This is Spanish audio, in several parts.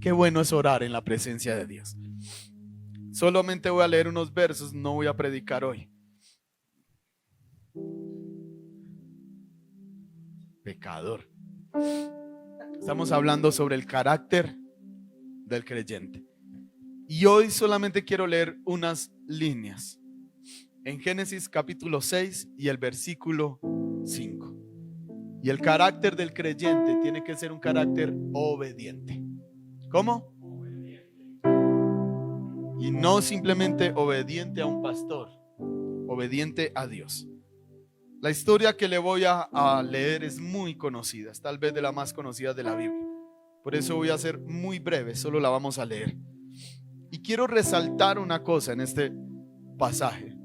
Qué bueno es orar en la presencia de Dios. Solamente voy a leer unos versos, no voy a predicar hoy. Pecador. Estamos hablando sobre el carácter del creyente. Y hoy solamente quiero leer unas líneas en Génesis capítulo 6 y el versículo 5. Y el carácter del creyente tiene que ser un carácter obediente. ¿Cómo? Y no simplemente obediente a un pastor, obediente a Dios. La historia que le voy a leer es muy conocida, es tal vez de la más conocida de la Biblia. Por eso voy a ser muy breve, solo la vamos a leer. Y quiero resaltar una cosa en este pasaje.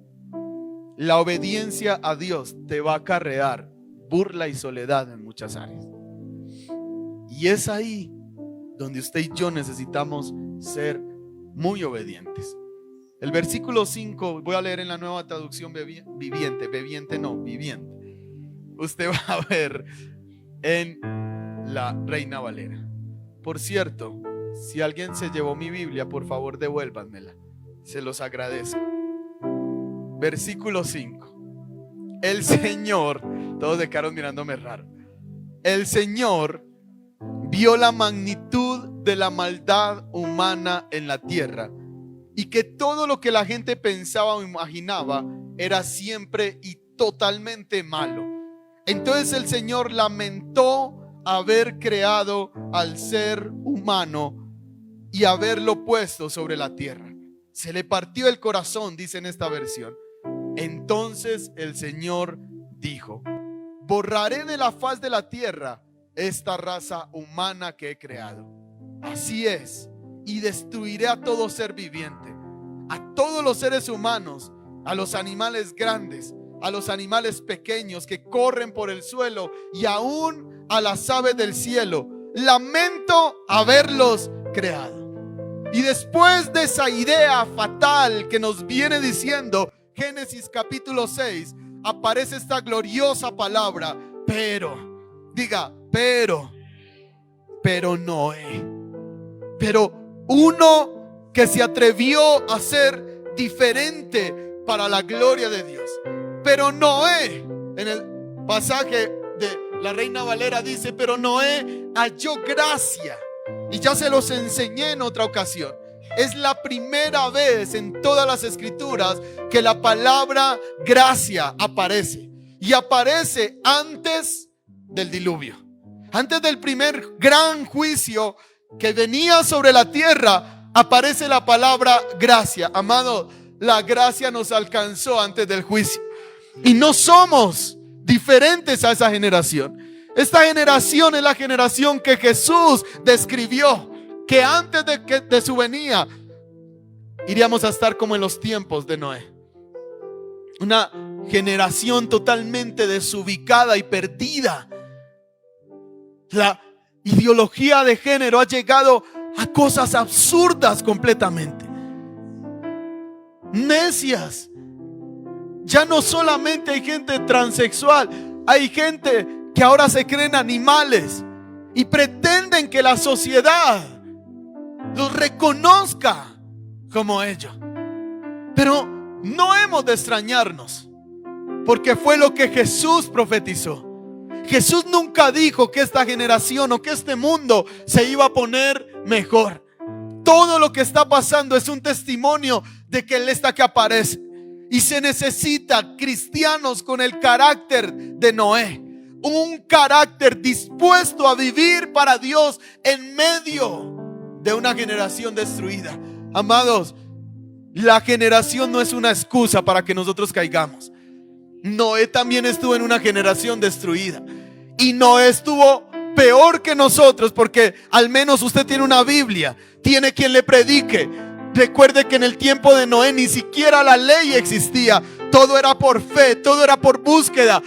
La obediencia a Dios te va a acarrear burla y soledad en muchas áreas. Y es ahí donde usted y yo necesitamos ser muy obedientes. El versículo 5, voy a leer en la Nueva Traducción Viviente. Usted va a ver en la Reina Valera. Por cierto, si alguien se llevó mi Biblia, por favor devuélvanmela. Se los agradezco. Versículo 5. El Señor, todos se quedaron mirándome raro. El Señor vio la magnitud de la maldad humana en la tierra y que todo lo que la gente pensaba o imaginaba era siempre y totalmente malo. Entonces el Señor lamentó haber creado al ser humano y haberlo puesto sobre la tierra. Se le partió el corazón, dice en esta versión. Entonces el Señor dijo: borraré de la faz de la tierra esta raza humana que he creado. Así es, y destruiré a todo ser viviente, a todos los seres humanos, a los animales grandes, a los animales pequeños que corren por el suelo y aún a las aves del cielo. Lamento haberlos creado. Y después de esa idea fatal que nos viene diciendo Génesis capítulo 6, aparece esta gloriosa palabra, pero. Diga, pero Noé. Pero uno que se atrevió a ser diferente para la gloria de Dios. Pero Noé, en el pasaje de la Reina Valera dice: pero Noé halló gracia. Y ya se los enseñé en otra ocasión. Es la primera vez en todas las escrituras que la palabra gracia aparece. Y aparece antes del diluvio, antes del primer gran juicio que venía sobre la tierra. Aparece la palabra gracia. Amado, la gracia nos alcanzó antes del juicio. Y no somos diferentes a esa generación. Esta generación es la generación que Jesús describió, que antes de su venida iríamos a estar como en los tiempos de Noé. Una generación totalmente desubicada y perdida. La ideología de género ha llegado a cosas absurdas completamente. Necias. Ya no solamente hay gente transexual, hay gente que ahora se creen animales y pretenden que la sociedad los reconozca como ellos. Pero no hemos de extrañarnos, porque fue lo que Jesús profetizó. Jesús nunca dijo que esta generación o que este mundo se iba a poner mejor. Todo lo que está pasando es un testimonio de que Él está que aparece. Y se necesita cristianos con el carácter de Noé. Un carácter dispuesto a vivir para Dios en medio de una generación destruida. Amados, la generación no es una excusa para que nosotros caigamos. Noé también estuvo en una generación destruida. Y Noé estuvo peor que nosotros, porque al menos usted tiene una Biblia, tiene quien le predique. Recuerde que en el tiempo de Noé ni siquiera la ley existía. Todo era por fe, todo era por búsqueda,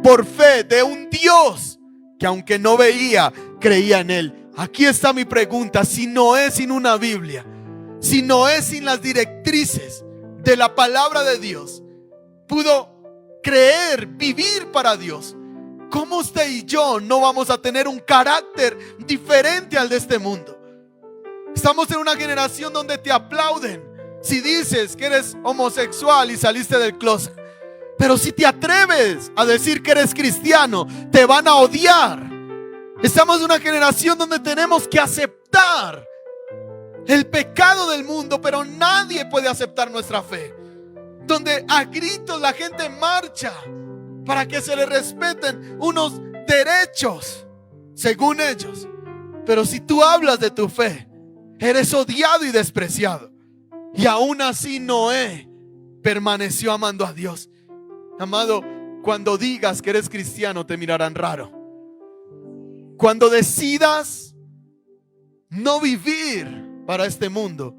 por fe de un Dios que aunque no veía, creía en Él. Aquí está mi pregunta: si Noé sin una Biblia, si Noé sin las directrices de la palabra de Dios pudo creer, vivir para Dios, ¿cómo usted y yo no vamos a tener un carácter diferente al de este mundo? Estamos en una generación donde te aplauden si dices que eres homosexual y saliste del closet. Pero si te atreves a decir que eres cristiano, te van a odiar. Estamos en una generación donde tenemos que aceptar el pecado del mundo, pero nadie puede aceptar nuestra fe. Donde a gritos la gente marcha para que se le respeten unos derechos según ellos. Pero si tú hablas de tu fe, eres odiado y despreciado. Y aún así Noé permaneció amando a Dios. Amado, cuando digas que eres cristiano te mirarán raro. Cuando decidas no vivir para este mundo,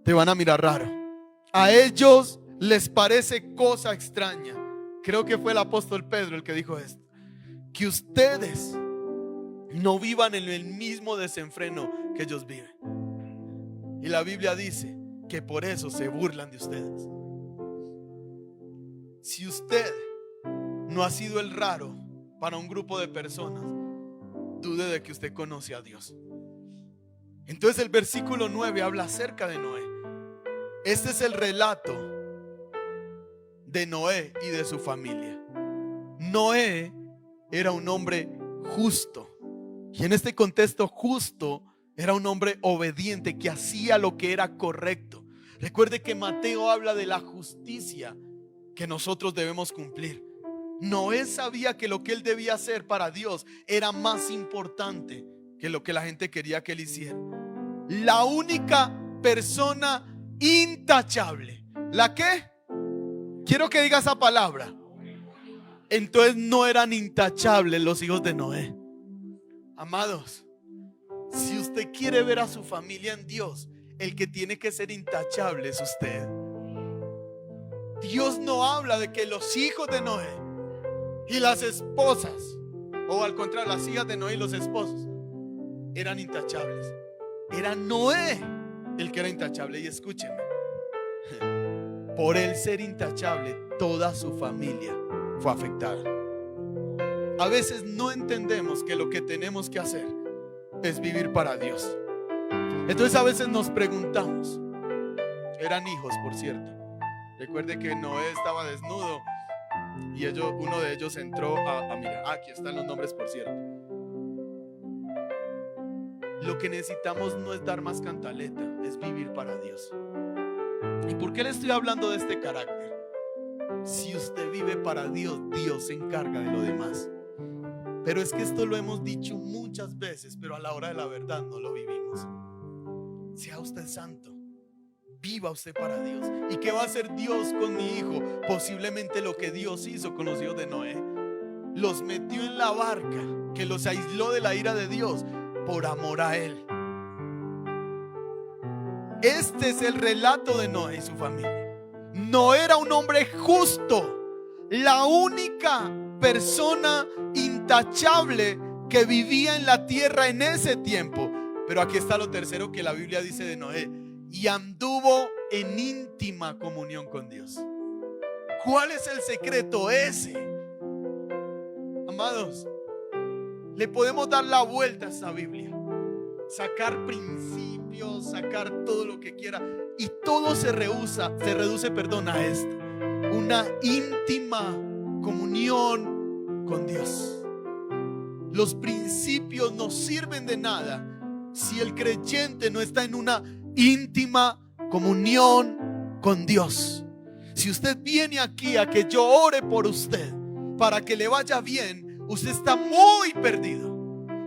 te van a mirar raro. A ellos les parece cosa extraña. Creo que fue el apóstol Pedro el que dijo esto: que ustedes no vivan en el mismo desenfreno que ellos viven. Y la Biblia dice que por eso se burlan de ustedes. Si usted no ha sido el raro para un grupo de personas, dude de que usted conoce a Dios. Entonces el versículo 9 habla acerca de Noé. Este es el relato de Noé y de su familia. Noé era un hombre justo. Y en este contexto justo, era un hombre obediente que hacía lo que era correcto. Recuerde que Mateo habla de la justicia que nosotros debemos cumplir. Noé sabía que lo que él debía hacer para Dios era más importante que lo que la gente quería que él hiciera. La única persona intachable. ¿La qué? Quiero que diga esa palabra. Entonces no eran intachables los hijos de Noé. Amados, si usted quiere ver a su familia en Dios, el que tiene que ser intachable es usted. Dios no habla de que los hijos de Noé y las esposas, o al contrario, las hijas de Noé y los esposos, eran intachables. Era Noé el que era intachable. Y escúcheme, por él ser intachable, toda su familia fue afectada. A veces no entendemos que lo que tenemos que hacer es vivir para Dios. Entonces a veces nos preguntamos, eran hijos, por cierto. Recuerde que Noé estaba desnudo y uno de ellos entró a mirar. Aquí están los nombres, por cierto. Lo que necesitamos no es dar más cantaleta, es vivir para Dios. ¿Y por qué le estoy hablando de este carácter? Si usted vive para Dios, Dios se encarga de lo demás. Pero es que esto lo hemos dicho muchas veces, pero a la hora de la verdad no lo vivimos. Sea usted santo, viva usted para Dios. ¿Y qué va a hacer Dios con mi hijo? Posiblemente lo que Dios hizo con los hijos de Noé. Los metió en la barca que los aisló de la ira de Dios por amor a él. Este es el relato de Noé y su familia. Noé era un hombre justo, la única persona intachable que vivía en la tierra en ese tiempo. Pero aquí está lo tercero que la Biblia dice de Noé: y anduvo en íntima comunión con Dios. ¿Cuál es el secreto ese? Amados, le podemos dar la vuelta a esa Biblia, sacar principios, sacar todo lo que quiera, y todo se reduce a esto: una íntima comunión con Dios. Los principios no sirven de nada si el creyente no está en una íntima comunión con Dios. Si usted viene aquí a que yo ore por usted para que le vaya bien, usted está muy perdido.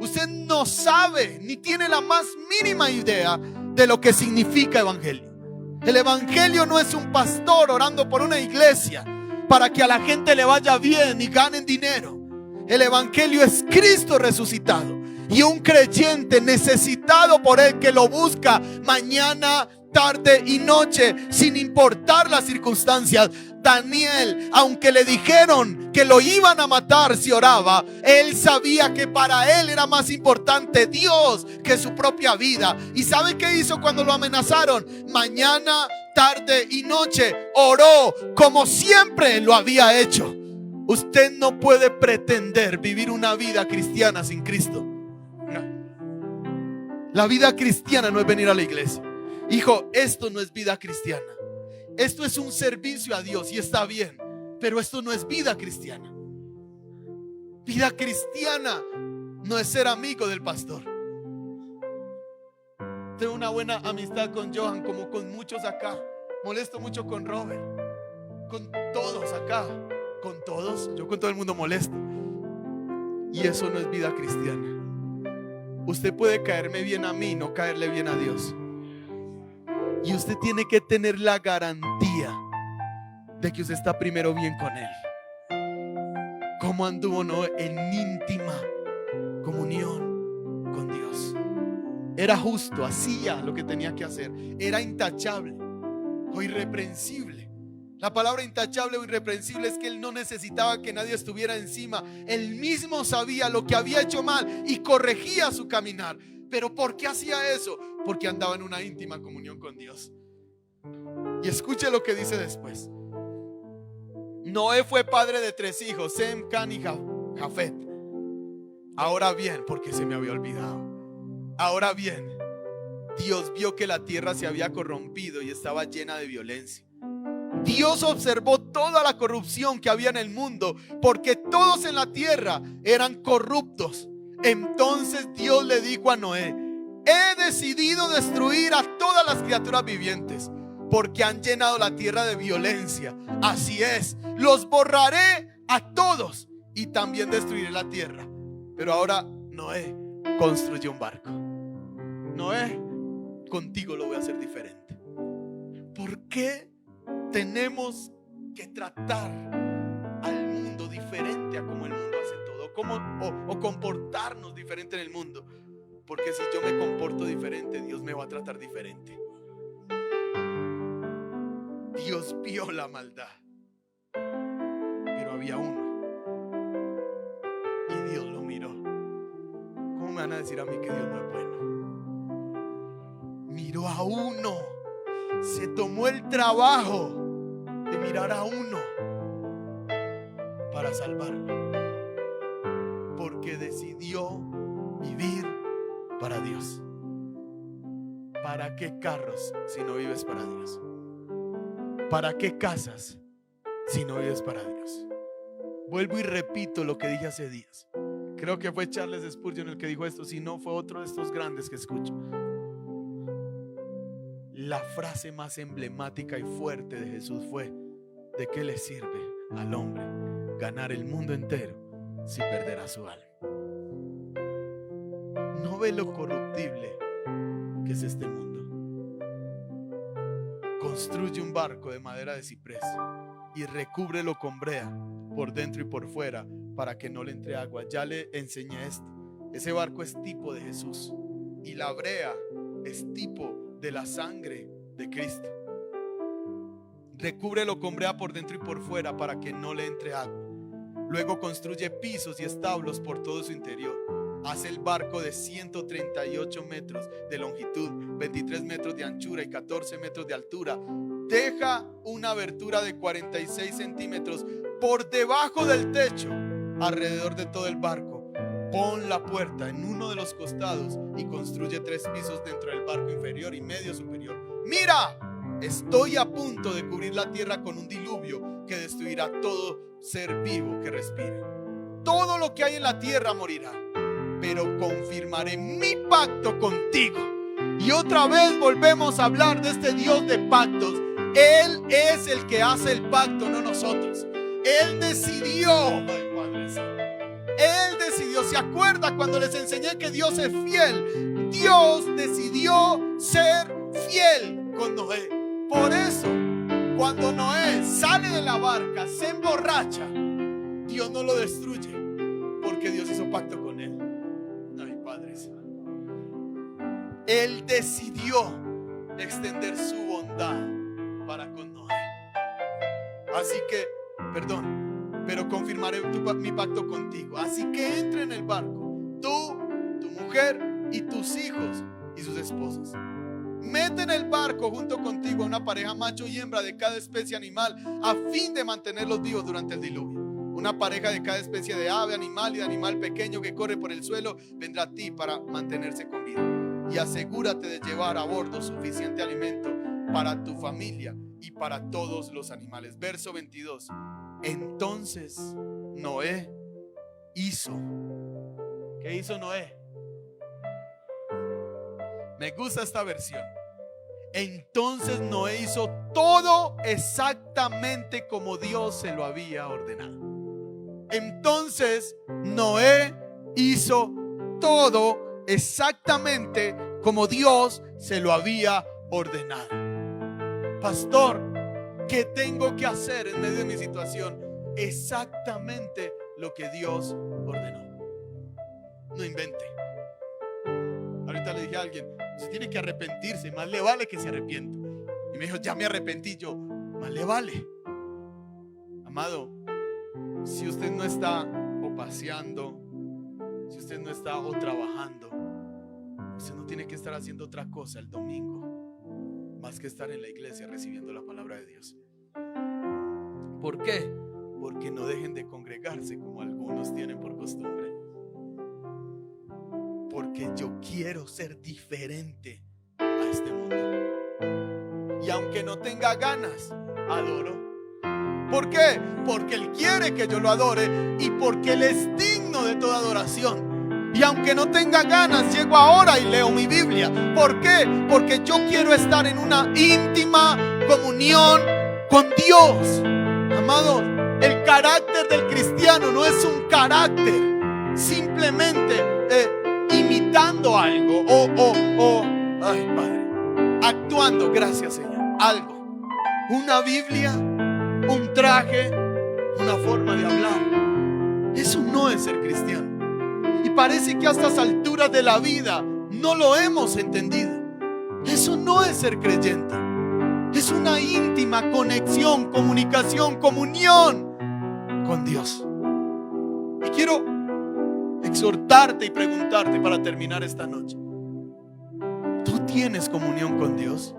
Usted no sabe ni tiene la más mínima idea de lo que significa evangelio. El evangelio no es un pastor orando por una iglesia para que a la gente le vaya bien y ganen dinero. El evangelio es Cristo resucitado y un creyente necesitado por él, que lo busca mañana, tarde y noche, sin importar las circunstancias. Daniel, aunque le dijeron que lo iban a matar si oraba, él sabía que para él era más importante Dios que su propia vida. ¿Y sabe qué hizo cuando lo amenazaron? Mañana, tarde y noche oró como siempre lo había hecho. Usted no puede pretender vivir una vida cristiana sin Cristo. No. La vida cristiana no es venir a la iglesia. Hijo, esto no es vida cristiana. Esto es un servicio a Dios y está bien, pero esto no es vida cristiana. Vida cristiana no es ser amigo del pastor. Tengo una buena amistad con Johan, como con muchos acá. Molesto mucho con Robert, con todos acá, con todos. Yo con todo el mundo molesto. Y eso no es vida cristiana. Usted puede caerme bien a mí, no caerle bien a Dios. Y usted tiene que tener la garantía de que usted está primero bien con Él. ¿Cómo anduvo Noé? En íntima comunión con Dios. Era justo, hacía lo que tenía que hacer. Era intachable o irreprensible. La palabra intachable o irreprensible es que él no necesitaba que nadie estuviera encima. Él mismo sabía lo que había hecho mal y corregía su caminar. ¿Pero por qué hacía eso? Porque andaba en una íntima comunión con Dios. Y escuche lo que dice después. Noé fue padre de 3 hijos, Sem, Can y Jafet. Ahora bien, porque se me había olvidado. Ahora bien, Dios vio que la tierra se había corrompido y estaba llena de violencia. Dios observó toda la corrupción que había en el mundo, porque todos en la tierra eran corruptos. Entonces Dios le dijo a Noé: he decidido destruir a todas las criaturas vivientes, porque han llenado la tierra de violencia. Así es, los borraré a todos y también destruiré la tierra. Pero ahora, Noé, construye un barco. Noé, contigo lo voy a hacer diferente. ¿Por qué tenemos que tratar al mundo diferente a como el mundo hace todo? O comportarnos diferente en el mundo. Porque si yo me comporto diferente, Dios me va a tratar diferente. Dios vio la maldad, pero había uno, y Dios lo miró. ¿Cómo me van a decir a mí que Dios no es bueno? Miró a uno, se tomó el trabajo de mirar a uno para salvarlo, porque decidió vivir para Dios. ¿Para qué carros si no vives para Dios? ¿Para qué casas si no vives para Dios? Vuelvo y repito lo que dije hace días. Creo que fue Charles Spurgeon el que dijo esto, si no fue otro de estos grandes que escucho. La frase más emblemática y fuerte de Jesús fue: ¿de qué le sirve al hombre ganar el mundo entero si perderá su alma? No ve lo corruptible que es este mundo. Construye un barco de madera de ciprés y recúbrelo con brea por dentro y por fuera para que no le entre agua. Ya le enseñé esto. Ese barco es tipo de Jesús y la brea es tipo de la sangre de Cristo. Recúbrelo con brea por dentro y por fuera para que no le entre agua. Luego construye pisos y establos por todo su interior. Hace el barco de 138 metros de longitud, 23 metros de anchura y 14 metros de altura. Deja una abertura de 46 centímetros por debajo del techo alrededor de todo el barco. Pon la puerta en uno de los costados y construye 3 pisos dentro del barco inferior y medio superior. Mira, estoy a punto de cubrir la tierra con un diluvio que destruirá todo ser vivo que respire. Todo lo que hay en la tierra morirá, pero confirmaré mi pacto contigo. Y otra vez volvemos a hablar de este Dios de pactos. Él es el que hace el pacto, no nosotros. Él decidió. Ay, Padre Santo. Él decidió. ¿Se acuerda cuando les enseñé que Dios es fiel? Dios decidió ser fiel con Noé. Por eso, cuando Noé sale de la barca, se emborracha, Dios no lo destruye, porque Dios hizo pacto con él. Ay, Padre Santo. Él decidió extender su bondad para con Noé. Así que, pero confirmaré mi pacto contigo. Así que entra en el barco, tú, tu mujer y tus hijos y sus esposas. Mete en el barco junto contigo a una pareja macho y hembra de cada especie animal, a fin de mantenerlos vivos durante el diluvio. Una pareja de cada especie de ave, animal y de animal pequeño que corre por el suelo vendrá a ti para mantenerse con vida. Y y asegúrate de llevar a bordo suficiente alimento para tu familia y para todos los animales. Verso 22. Entonces Noé hizo. ¿Qué hizo Noé? Me gusta esta versión. Entonces Noé hizo todo exactamente como Dios se lo había ordenado. Entonces Noé hizo todo exactamente como Dios se lo había ordenado. Pastor, ¿qué tengo que hacer en medio de mi situación? Exactamente lo que Dios ordenó. No invente. Ahorita le dije a alguien, se tiene que arrepentirse, más le vale que se arrepienta. Y me dijo, ya me arrepentí. Yo, más le vale. Amado, si usted no está o paseando, si usted no está o trabajando, usted no tiene que estar haciendo otra cosa el domingo más que estar en la iglesia recibiendo la palabra de Dios. ¿Por qué? Porque no dejen de congregarse como algunos tienen por costumbre. Porque yo quiero ser diferente a este mundo. Y aunque no tenga ganas, adoro. ¿Por qué? Porque Él quiere que yo lo adore y porque Él es digno de toda adoración. Y aunque no tenga ganas, llego ahora y leo mi Biblia. ¿Por qué? Porque yo quiero estar en una íntima comunión con Dios. Amado, el carácter del cristiano no es un carácter simplemente imitando algo ay Padre, actuando, gracias Señor, algo, una Biblia, un traje, una forma de hablar. Eso no es ser cristiano. Y parece que a estas alturas de la vida no lo hemos entendido. Eso no es ser creyente. Es una íntima conexión, comunicación, comunión con Dios. Y quiero exhortarte y preguntarte para terminar esta noche: ¿tú tienes comunión con Dios?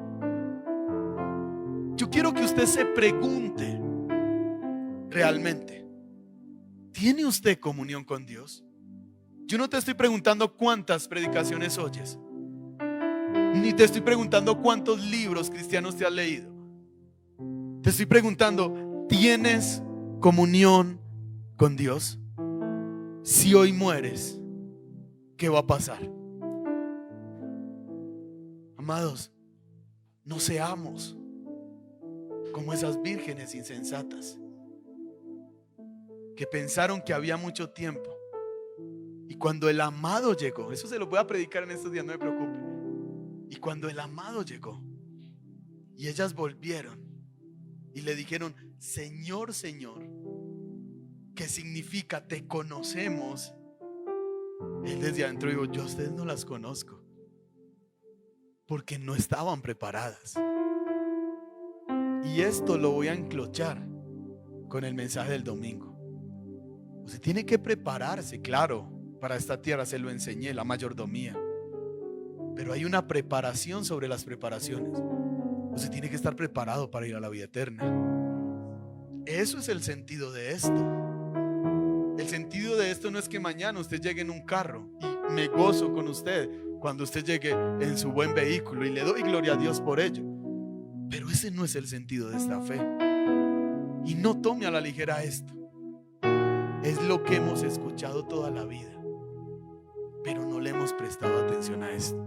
Yo quiero que usted se pregunte realmente: ¿tiene usted comunión con Dios? Yo no te estoy preguntando cuántas predicaciones oyes, ni te estoy preguntando cuántos libros cristianos te has leído. Te estoy preguntando: ¿tienes comunión con Dios? Si hoy mueres, ¿qué va a pasar? Amados, no seamos como esas vírgenes insensatas que pensaron que había mucho tiempo, y cuando el amado llegó, eso se lo voy a predicar en estos días, no me preocupe. Y cuando el amado llegó y ellas volvieron y le dijeron: Señor, Señor, que significa te conocemos, él desde adentro dijo: yo a ustedes no las conozco, porque no estaban preparadas. Y esto lo voy a enclochar con el mensaje del domingo. Usted tiene que prepararse, claro, para esta tierra, se lo enseñé, la mayordomía, pero hay una preparación sobre las preparaciones. Usted tiene que estar preparado para ir a la vida eterna. Eso es el sentido de esto. El sentido de esto no es que mañana usted llegue en un carro y me gozo con usted cuando usted llegue en su buen vehículo y le doy gloria a Dios por ello. Pero ese no es el sentido de esta fe. Y no tome a la ligera esto. Es lo que hemos escuchado toda la vida, pero no le hemos prestado atención a esto.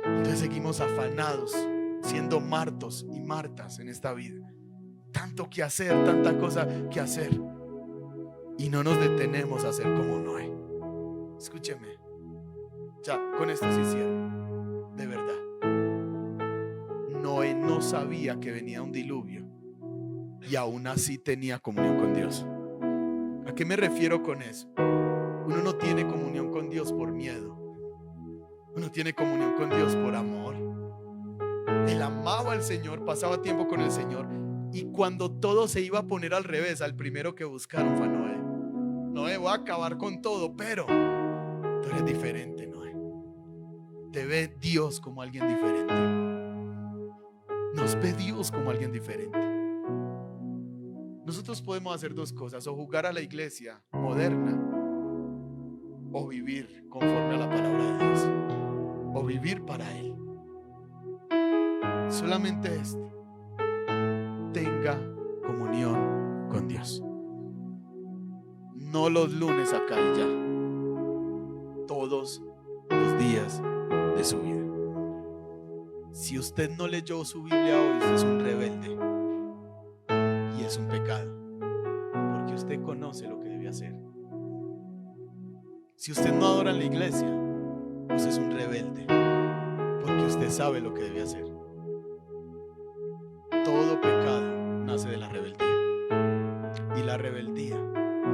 Entonces seguimos afanados, siendo Martos y Martas en esta vida. Tanto que hacer, tanta cosa que hacer, y no nos detenemos a hacer como Noé. Escúcheme, ya con esto sí cierro. De verdad, Noé no sabía que venía un diluvio y aún así tenía comunión con Dios. ¿A qué me refiero con eso? Uno no tiene comunión con Dios por miedo. Uno tiene comunión con Dios por amor. Él amaba al Señor, pasaba tiempo con el Señor, y cuando todo se iba a poner al revés, al primero que buscaron fue a Noé. Noé, voy a acabar con todo, pero tú eres diferente, Noé. Te ve Dios como alguien diferente. Nos ve Dios como alguien diferente. Nosotros podemos hacer dos cosas: o jugar a la iglesia moderna, o vivir conforme a la palabra de Dios. o vivir para Él. Solamente tenga comunión con Dios. No los lunes acá y ya, todos los días de su vida. Si usted no leyó su Biblia hoy, usted es un rebelde y es un pecado, porque usted conoce lo que debe hacer. Si usted no adora en la iglesia, usted es un rebelde, porque usted sabe lo que debe hacer. Todo pecado nace de la rebeldía, y la rebeldía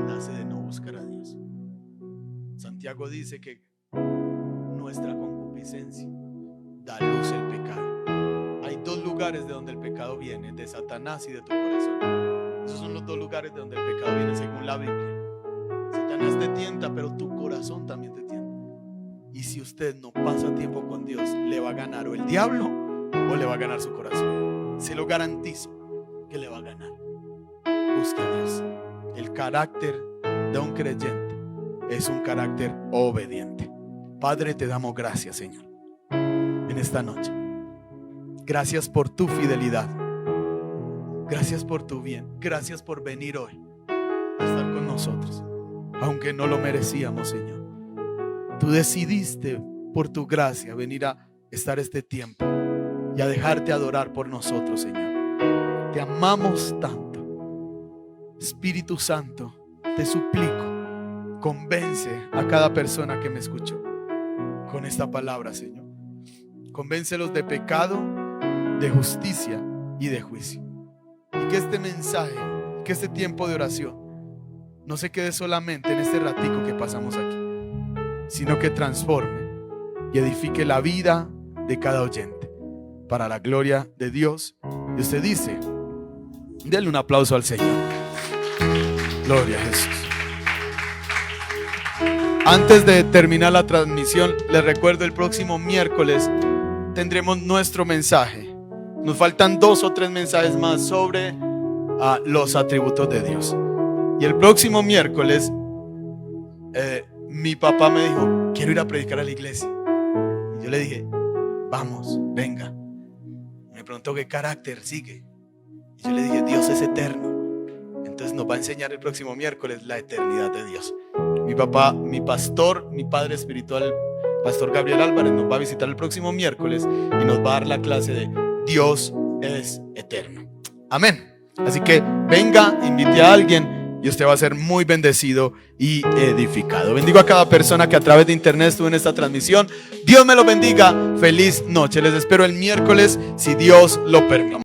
nace de no buscar a Dios. Santiago dice que nuestra concupiscencia da luz al pecado. Hay dos lugares de donde el pecado viene: de Satanás y de tu corazón. Esos son los dos lugares de donde el pecado viene según la Biblia. Satanás te tienta, pero tu corazón también te tienta. Y si usted no pasa tiempo con Dios, le va a ganar o el diablo o le va a ganar su corazón. Se lo garantizo que le va a ganar. Busque a Dios. El carácter de un creyente es un carácter obediente. Padre, te damos gracias, Señor, en esta noche. Gracias por tu fidelidad. Gracias por tu bien. Gracias por venir hoy a estar con nosotros, aunque no lo merecíamos, Señor. Tú decidiste por tu gracia venir a estar este tiempo y a dejarte adorar por nosotros, Señor. Te amamos tanto. Espíritu Santo, te suplico, convence a cada persona que me escuchó con esta palabra, Señor. Convéncelos de pecado, de justicia y de juicio. Y que este mensaje, que este tiempo de oración no se quede solamente en este ratico que pasamos aquí, sino que transforme y edifique la vida de cada oyente para la gloria de Dios. Y usted dice, denle un aplauso al Señor. Gloria a Jesús. Antes de terminar la transmisión, les recuerdo, el próximo miércoles tendremos nuestro mensaje. Nos faltan 2 o 3 mensajes más sobre los atributos de Dios. Y el próximo miércoles mi papá me dijo, quiero ir a predicar a la iglesia. Y yo le dije, vamos, venga. Me preguntó qué carácter sigue. Y yo le dije, Dios es eterno. Entonces nos va a enseñar el próximo miércoles la eternidad de Dios. Mi papá, mi pastor, mi padre espiritual, Pastor Gabriel Álvarez, nos va a visitar el próximo miércoles y nos va a dar la clase de Dios es eterno. Amén. Así que venga, invite a alguien y usted va a ser muy bendecido y edificado. Bendigo a cada persona que a través de internet estuvo en esta transmisión. Dios me lo bendiga. Feliz noche. Les espero el miércoles si Dios lo permite.